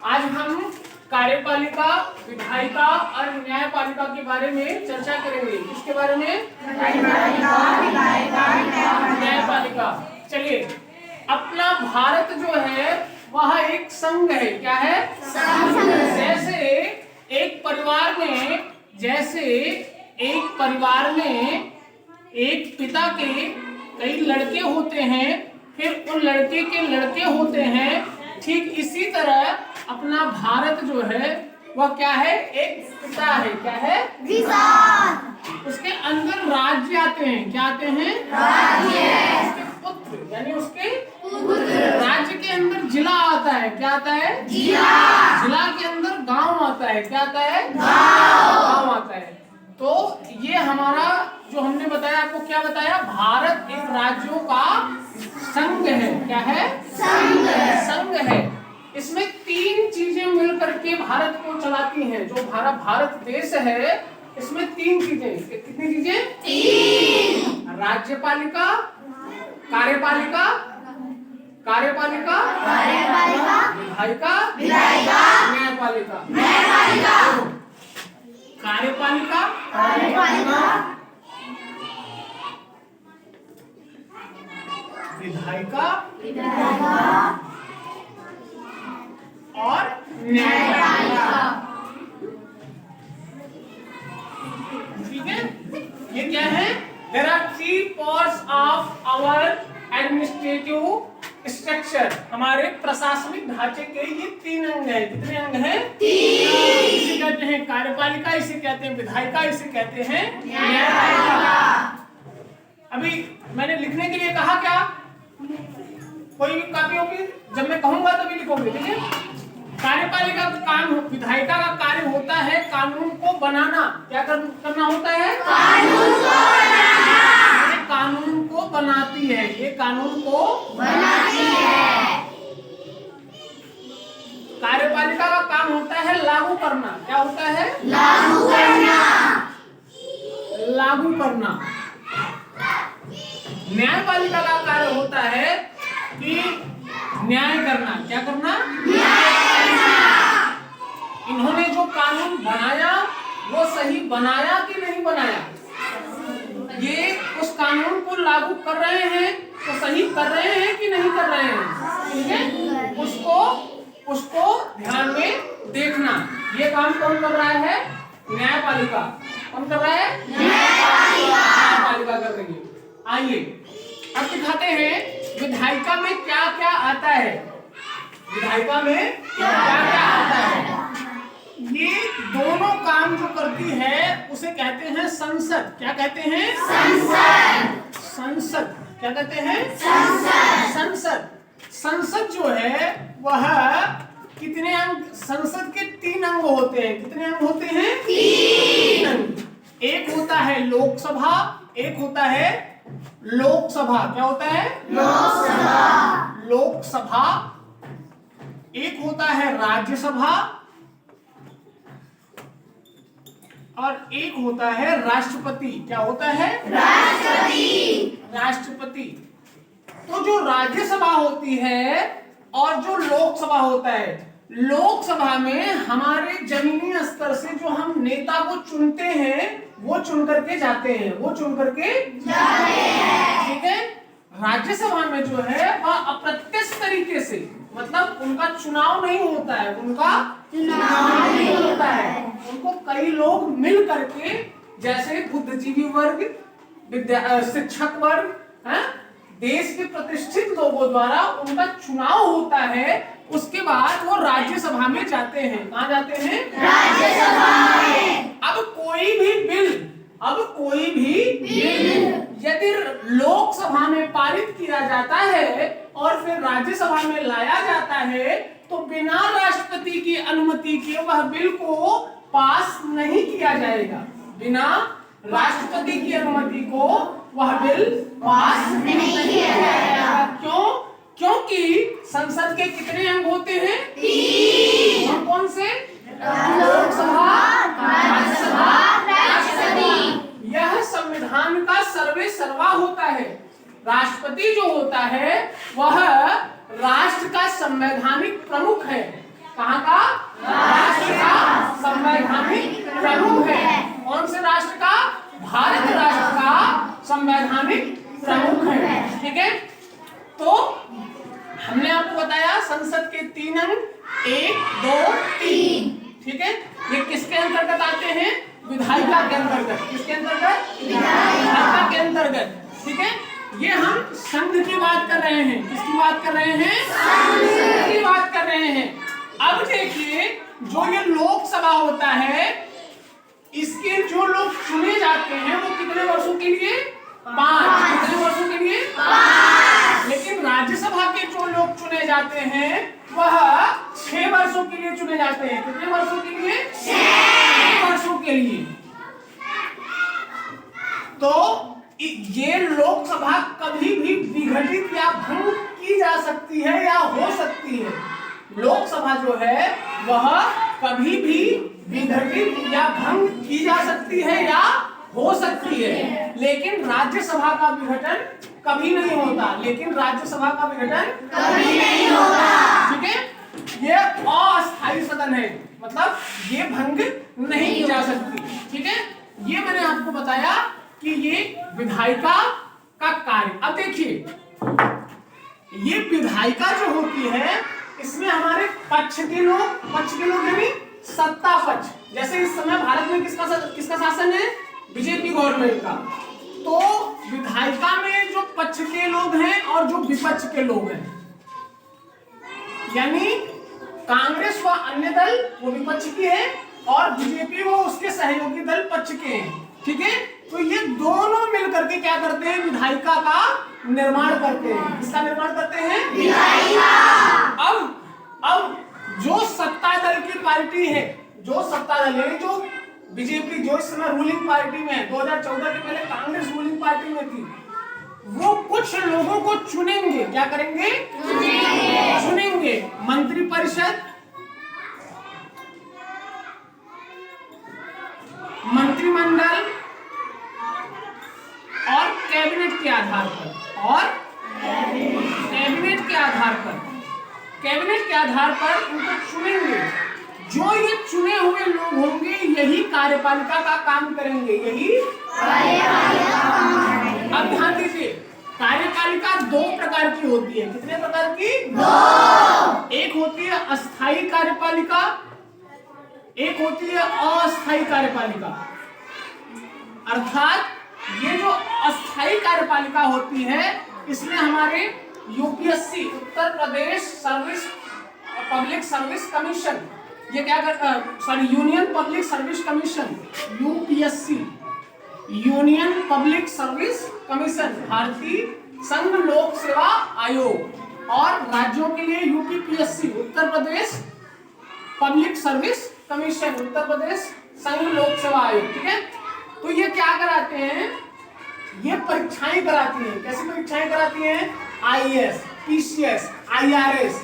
आज हम कार्यपालिका, विधायिका और न्यायपालिका के बारे में चर्चा करेंगे। किसके बारे में? न्यायपालिका। चलिए, अपना भारत जो है वह एक संघ है। क्या है? संघ। जैसे एक परिवार में एक पिता के कई लड़के होते हैं, फिर उन लड़के के लड़के होते हैं, ठीक इसी तरह अपना भारत जो है वह क्या है? एक पिता है। क्या है? उसके अंदर राज्य आते हैं। क्या आते हैं? राज्य। उसके पुत्र यानी उसके राज्य के अंदर जिला आता है। क्या आता है? जिला के अंदर गांव आता है। क्या आता है? गांव आता है। तो ये हमारा जो हमने बताया, आपको क्या बताया? भारत एक राज्यों का संघ है। क्या है? संघ है। इसमें तीन चीजें मिलकर के भारत को चलाती हैं। जो भारत देश है, इसमें तीन चीजें। कितनी चीजें? तीन। राज्यपालिका, कार्यपालिका, विधायिका, न्यायपालिका। कार्यपालिका, विधायिका और न्यायपालिका। ठीक है? ये क्या है? There are three parts of our administrative structure. हमारे प्रशासनिक ढांचे के ये तीन अंग हैं। कितने अंग हैं? तीन। इसे कहते हैं कार्यपालिका, इसे कहते हैं विधायिका, इसे कहते हैं न्यायपालिका। अभी मैंने लिखने के लिए कहा क्या? कोई भी कॉपी होगी, जब मैं कहूंगा तभी लिखोगे। ठीक है? कार्यपालिका का काम, विधायिका का कार्य होता है कानून को बनाना। क्या करना होता है? कानून को बनाना। ये कानून को बनाती है। ये कानून को बनाती है। कार्यपालिका का काम होता है लागू करना। क्या होता है? लागू करना। लागू करना। न्यायपालिका का कार्य होता है कि न्याय करना। क्या करना? न्याय करना। इन्होंने जो कानून बनाया वो सही बनाया कि नहीं बनाया? ये उस कानून को लागू कर रहे हैं तो सही कर रहे हैं कि नहीं कर रहे हैं? ठीक है? उसको ध्यान में देखना। ये काम कौन कर रहा है? न्यायपालिका। कौन कर रहा है? न्यायपालिका कर रही है। आइए अब दिखाते हैं विधायिका में क्या क्या आता है। विधायिका में क्या क्या आता है? ये दोनों काम जो करती है उसे कहते हैं संसद। क्या कहते हैं? संसद। क्या कहते हैं? संसद। संसद जो है वह कितने अंग? संसद के तीन अंग होते हैं। कितने अंग होते हैं? तीन अंग। एक होता है लोकसभा, एक होता है लोकसभा। क्या होता है? लोकसभा। एक होता है राज्यसभा और एक होता है राष्ट्रपति। क्या होता है? राष्ट्रपति। तो जो राज्यसभा होती है और जो लोकसभा होता है, लोकसभा में हमारे जमीनी स्तर से जो हम नेता को चुनते हैं वो चुन करके जाते हैं। ठीक है? राज्यसभा में जो है वह अप्रत्यक्ष तरीके से, मतलब उनका चुनाव नहीं होता है। उनको कई लोग मिल करके, जैसे बुद्धिजीवी वर्ग, शिक्षक वर्ग, देश के प्रतिष्ठित लोगों द्वारा उनका चुनाव होता है। उसके बाद वो राज्यसभा में जाते हैं। कहाँ जाते हैं? राज्यसभा में। अब कोई भी बिल यदि लोकसभा में पारित किया जाता है और फिर राज्यसभा में लाया जाता है तो बिना राष्ट्रपति की अनुमति के वह बिल को पास नहीं किया जाएगा। बिना राष्ट्रपति की अनुमति को वह बिल पास नहीं किया जाएगा। क्यों? क्योंकि संसद के कितने अंग होते हैं? तीन। कौन से? लोकसभा, राज्यसभा, राष्ट्रपति। यह संविधान का सर्वे सर्वा होता है। राष्ट्रपति जो होता है वह राष्ट्र का संवैधानिक प्रमुख है। कहाँ का? संघ 1 2 3, ठीक है। ये किसके अंतर्गत आते हैं? विधायिका के अंतर्गत। किसके अंतर्गत? विधायिका के अंतर्गत, ठीक है। ये हम संघ की बात कर रहे हैं। किसकी बात कर रहे हैं? संघ की बात कर रहे हैं। अब देखिए, जो ये लोकसभा होता है, इसके जो लोग चुने जाते हैं वो कितने वर्षों के लिए? 5। कितने वर्षों के लिए? 5। लेकिन राज्यसभा के जो लोग चुने जाते हैं वह 6 वर्षों के लिए चुने जाते हैं। कितने वर्षों के लिए? 6 वर्षों के लिए। तो ये लोकसभा कभी भी विघटित या भंग की जा सकती है या हो सकती है। लोकसभा जो है वह कभी भी विघटित या भंग की जा सकती है या हो सकती है, लेकिन राज्यसभा का विघटन कभी नहीं होता। लेकिन राज्यसभा का विघटन कभी नहीं होता, ठीक है। ये अस्थायी सदन है, मतलब ये भंग नहीं की जा सकती, ठीक है। ये मैंने आपको बताया कि ये विधायिका का कार्य। अब देखिए, ये विधायिका जो होती है इसमें हमारे पक्ष के लोग यानी सत्ता पक्ष। जैसे इस समय भारत में किसका शासन है? बीजेपी गवर्नमेंट का। तो विधायिका में जो पक्ष के लोग हैं और जो विपक्ष के लोग हैं, यानी कांग्रेस व अन्य दल वो विपक्ष की है और बीजेपी वो उसके सहयोगी दल पक्ष के हैं, ठीक है। तो ये दोनों मिलकर के क्या करते हैं? विधायिका का निर्माण करते हैं। किसका निर्माण करते हैं? विधायिका। अब जो सत्ता दल की पार्टी है, जो सत्ता दल यानी जो बीजेपी जो इस समय रूलिंग पार्टी में है, 2014 के पहले कांग्रेस रूलिंग पार्टी में थी, वो कुछ लोगों को चुनेंगे। क्या करेंगे? चुनेंगे। मंत्रिपरिषद, मंत्रिमंडल और कैबिनेट के आधार पर कैबिनेट के आधार पर उनको चुनेंगे। जो ये चुने हुए लोग होंगे यही कार्यपालिका का काम करेंगे, यही कार्यपालिका का काम करेंगे। अब ध्यान दीजिए, कार्यपालिका 2 प्रकार की होती है। कितने प्रकार की? 2। एक होती है अस्थायी कार्यपालिका, एक होती है अस्थायी कार्यपालिका। अर्थात ये जो अस्थायी कार्यपालिका होती है इसमें हमारे UPSC, Uttar Pradesh public service commission, ये क्या union public service commission, UPSC, union public service commission, भारतीय संघ लोक सेवा आयोग, और राज्यों के लिए UPPSC, Uttar Pradesh public service commission, Uttar Pradesh संघ लोक सेवा आयोग, ठीक है। तो ये क्या कराते हैं? ये परीक्षाएं कराती हैं। कैसी परीक्षाएं कराती हैं? IAS, PCS, IRS.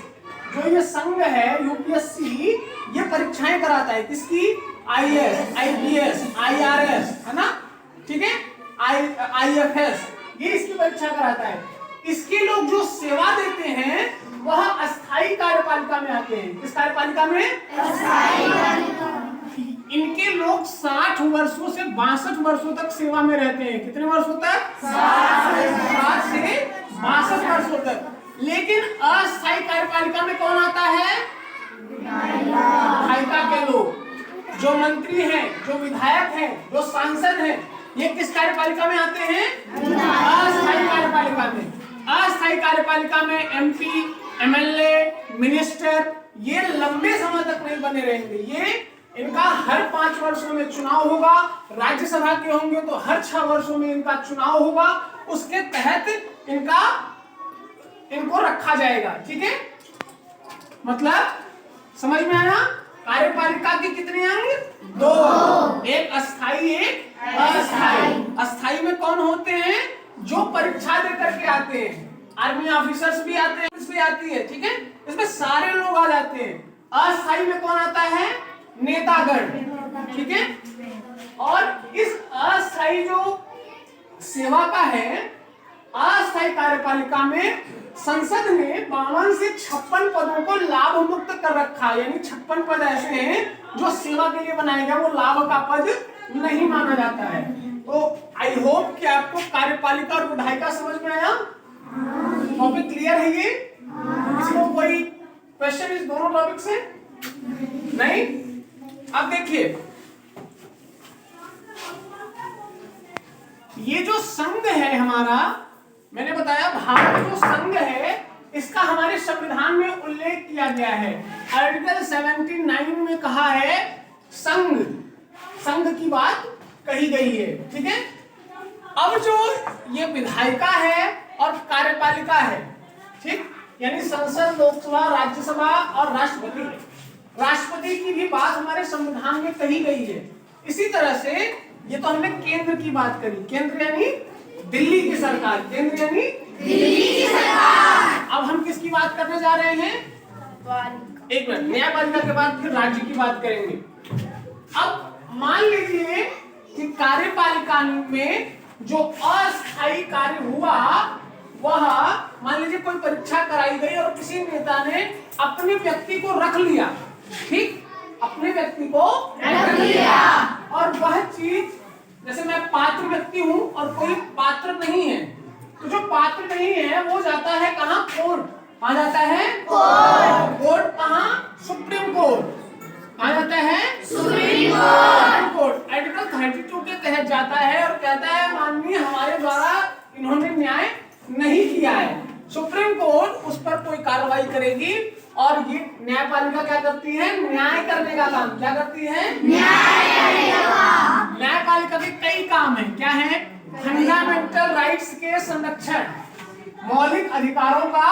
जो ये संघ है यूपीएससी, ये परीक्षाएं कराता है। किसकी? आईएएस, आईपीएस, आईआरएस, है ना, ठीक है, आईएफएस, ये इसकी परीक्षा कराता है। इसके लोग जो सेवा देते हैं वह अस्थायी कार्यपालिका में आते हैं। किस कार्यपालिका में? अस्थायी कार्यपालिका। इनके लोग 60 वर्षों से 62 वर्षों तक सेवा में रहते हैं। कितने वर्षों तक? 60 से 62 वर्षों तक। लेकिन अस्थायी कार्यपालिका में कौन आता है? विधायिका के लोग, जो मंत्री हैं, जो विधायक हैं, जो सांसद हैं, ये किस कार्यपालिका में आते हैं? अस्थायी कार्यपालिका में। अस्थायी कार्यपालिका में एमपी, एमएलए, मिनिस्टर ये लंबे समय तक नहीं बने रहेंगे। ये इनका हर 5 वर्षों में चुनाव होगा। राज्यसभा के होंगे तो हर 6 वर्षों में इनका चुनाव होगा। उसके तहत इनको रखा जाएगा, ठीक है। मतलब समझ में आया? कार्यपालिका के कितने आएंगे? 2, एक अस्थाई, एक अस्थाई। अस्थाई में कौन होते हैं? जो परीक्षा दे करके आते हैं। आर्मी ऑफिसर्स भी आते हैं, पुलिस भी आती है, ठीक है, इसमें सारे लोग आ जाते हैं। अस्थाई में कौन आता है? नेतागण, ठीक है। और इस अस्थाई जो सेवा का है, अस्थाई कार्यपालिका में संसद ने 52 से 56 पदों को लाभ मुक्त कर रखा है। यानी 56 पद ऐसे हैं जो सेवा के लिए बनाए गए, वो लाभ का पद नहीं माना जाता है। तो आई होप कि आपको कार्यपालिका और विधायिका समझ में आया। टॉपिक क्लियर है? ये किसी को कोई क्वेश्चन इस दोनों टॉपिक से नहीं। अब देखिए, ये जो संघ है हमारा, मैंने बताया भारत जो संघ है इसका हमारे संविधान में उल्लेख किया गया है। आर्टिकल 79 में कहा है संघ, संघ की बात कही गई है, ठीक है। अब जो ये विधायिका है और कार्यपालिका है, ठीक, यानी संसद, लोकसभा, राज्यसभा और राष्ट्रपति, राष्ट्रपति की भी बात हमारे संविधान में कही गई है। इसी तरह से ये तो हमने केंद्र की बात करी, केंद्र यानी दिल्ली की सरकार, केंद्र यानी दिल्ली की सरकार। अब हम किसकी बात करने जा रहे हैं? एक मिनट, न्यायपालिका के बाद फिर राज्य की बात करेंगे। अब मान लीजिए कि कार्यपालिका में जो अस्थायी कार्य हुआ वह, मान लीजिए कोई परीक्षा कराई गई और किसी नेता ने अपने व्यक्ति को रख लिया, ठीक, अपने व्यक्ति को रख लिया, और वह चीज, जैसे मैं पात्र व्यक्ति हूं और कोई पात्र नहीं है, तो जो पात्र नहीं है वो जाता है कहां? कोर्ट। कहां जाता है? कोर्ट। कोर्ट कहां? Supreme court. कहां जाता है? Supreme court. आर्टिकल 32 के तहत जाता है और कहता है माननीय हमारे द्वारा इन्होंने न्याय नहीं किया है। सुप्रीम कोर्ट उस पर कोई कार्रवाई करेगी और ये न्यायपालिका क्या करती है? न्याय करने का काम। क्या करती है? न्याय करने का काम। न्यायपालिका के कई काम है, क्या है? फंडामेंटल राइट्स के संरक्षण, मौलिक अधिकारों का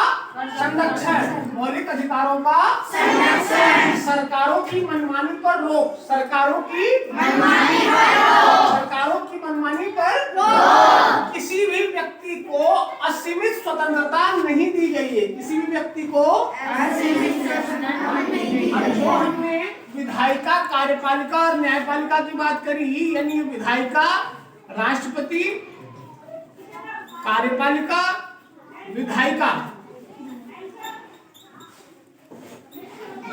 संरक्षण, मौलिक अधिकारों का संरक्षण, सरकारों की मनमानी पर रोक, सरकारों की मनमानी पर रोक, सरकारों की मनमानी पर रोक, किसी भी व्यक्ति को असीमित स्वतंत्रता नहीं दी गई है, किसी भी व्यक्ति को असीमित स्वतंत्रता नहीं दी गई है। जो हमने विधायिका, कार्यपालिका और न्यायपालिका की बात करी, यानी विधायिका राष्ट्रपति, कार्यपालिका विधायिका,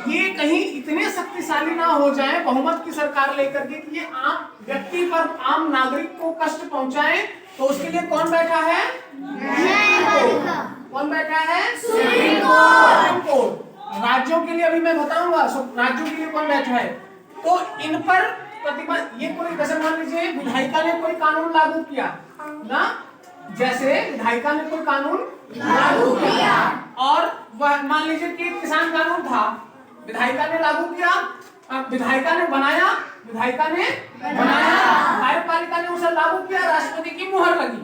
ये कहीं इतने शक्तिशाली ना हो जाए बहुमत की सरकार लेकर के कि ये आम व्यक्ति पर, आम नागरिक को कष्ट पहुंचाए, तो उसके लिए कौन बैठा है? कौन बैठा है? Supreme court. राज्यों के लिए अभी मैं बताऊंगा राज्यों के लिए कौन बैठा है। तो इन पर प्रतिबंध, ये कोई, जैसे मान लीजिए विधायिका ने कोई कानून लागू किया ना, जैसे विधायिका ने कोई कानून लागू किया और वह, मान लीजिए कि किसान कानून था, विधायिका ने लागू किया, विधायिका ने बनाया, विधायिका ने बनाया, कार्यपालिका ने उसे लागू किया, राष्ट्रपति की मुहर लगी,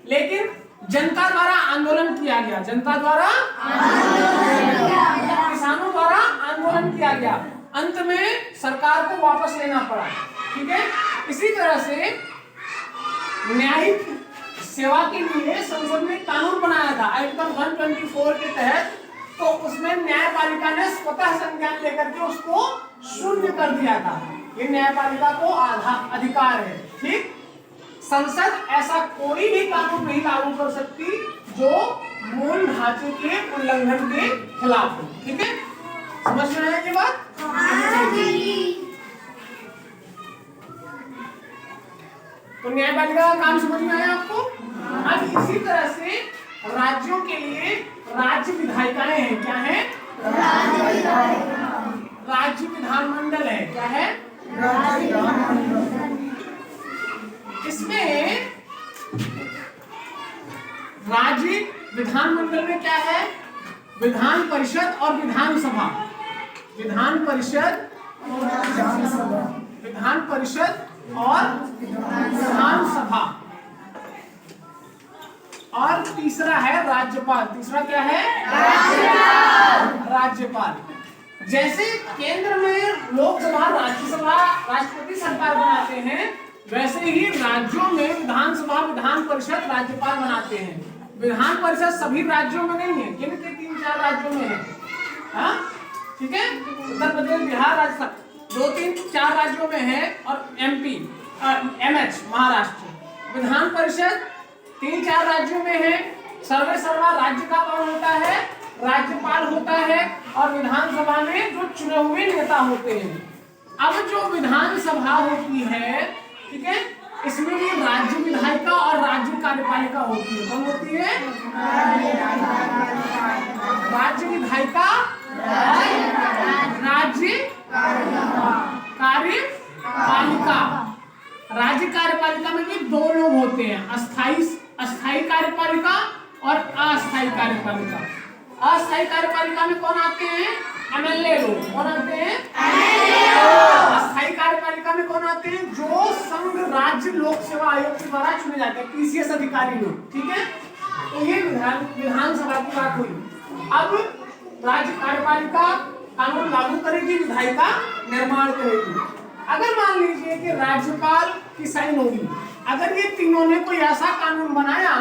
लेकिन जनता द्वारा आंदोलन किया गया, जनता द्वारा किसानों द्वारा आंदोलन किया गया, अंत में सरकार को वापस लेना पड़ा, ठीक है। इसी तरह से न्यायिक सेवा के लिए संसद ने कानून बनाया था आर्टिकल 124 के तहत, तो उसमें न्यायपालिका ने स्वतः संज्ञान लेकर के उसको शून्य कर दिया था। ये न्यायपालिका को आधा अधिकार है, ठीक। संसद ऐसा कोई भी कानून नहीं लागू कर सकती जो मूल ढांचे के उल्लंघन के खिलाफ हो, ठीक है। समझ में आया ये बात? तो न्यायपालिका का काम समझ में आया आपको? अब इसी तरह से राज्यों के लिए राज्य विधायिकाएं हैं, क्या है? राज्य विधानमंडल है, क्या है? इसमें राज्य विधानमंडल में क्या है? विधान परिषद और विधानसभा, विधान परिषद, विधान परिषद और विधानसभा, और तीसरा है राज्यपाल। तीसरा क्या है? राज्यपाल। जैसे केंद्र में लोकसभा, राज्यसभा, राष्ट्रपति सरकार बनाते हैं, वैसे ही राज्यों में विधानसभा, विधान परिषद, राज्यपाल बनाते हैं। विधान परिषद सभी राज्यों में नहीं है, किन के 3-4 राज्यों में है, हाँ, ठीक है। उत्तर प्रदेश, बिहार, राजस्थान, 2-3-4 राज्यों में है, और MP, MH महाराष्ट्र। विधान परिषद 3-4 राज्यों में है। सर्वे सर्वा राज्य का कौन होता है? राज्यपाल होता है, और विधानसभा में जो चुने हुए नेता होते हैं। अब जो विधानसभा होती है, ठीक है, इसमें भी राज्य विधायिका और राज्य कार्यपालिका होती है। कौन होती है? राज्य विधायिका, राज्य कार्यपालिका। राज्य कार्यपालिका में भी दो लोग होते हैं, अस्थायी कार्यपालिका और अस्थायी कार्यपालिका। अस्थायी कार्यपालिका में कौन आते हैं? एमएलए लोग। कौन आते हैं? अस्थायी कार्यपालिका में कौन आते हैं? जो संघ राज्य लोक सेवा आयोग के द्वारा चुने जाते हैं, पीसीएस अधिकारी लोग। ठीक है, तो ये विधानसभा की बात हुई। अब राज्य कार्यपालिका कानून लागू करेगी, विधायिका निर्माण करेगी। अगर मान लीजिए कि राज्यपाल की साइन होगी, अगर ये तीनों ने कोई ऐसा कानून बनाया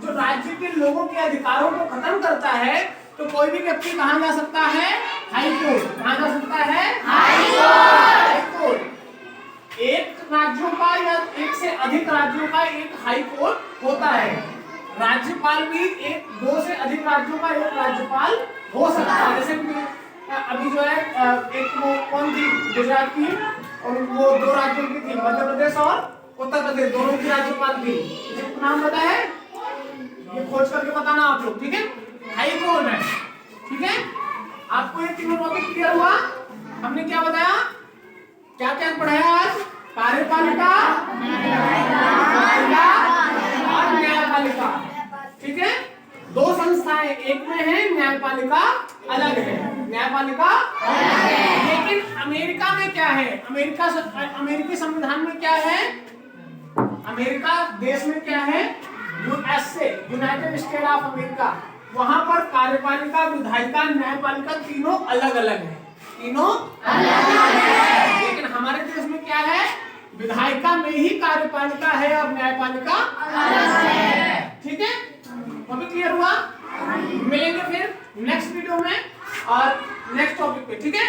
जो राज्य के लोगों के अधिकारों को खत्म करता है, तो कोई भी व्यक्ति कहां जा सकता है? High court. कहां जा सकता है? High court. एक राज्यों का या एक से अधिक राज्यों का एक हाई कोर्ट होता है। राज्यपाल भी दो से अधिक राज्यों का एक राज्यपाल हो सकता है। जैसे अभी जो है एक वो कौन थी गुजरात की, और वो दो राज्यों की थी, मध्य प्रदेश और उत्तर प्रदेश, दोनों की राज्यपाल थी। इसका नाम पता है? ये खोज करके बताना आप लोग। ठीक है, हाई कोर्ट है। ठीक है, आपको ये तीनों टॉपिक क्लियर हुआ? हमने क्या बताया, क्या क्या पढ़ाया आज? कार्यपालिका और न्यायपालिका। ठीक है, दो संस्थाएं, एक में है न्यायपालिका, अलग है न्यायपालिका। लेकिन अमेरिका में क्या है? अमेरिकी संविधान में क्या है? अमेरिका देश में क्या है? USA, United state of America. वहां पर कार्यपालिका, विधायिका, न्यायपालिका तीनों अलग अलग है। तीनों अलग है। लेकिन हमारे देश में क्या है? विधायिका में ही कार्यपालिका है और न्यायपालिका अलग है। ठीक है, अभी क्लियर हुआ? मिलेंगे फिर नेक्स्ट वीडियो में और नेक्स्ट टॉपिक पे। ठीक है।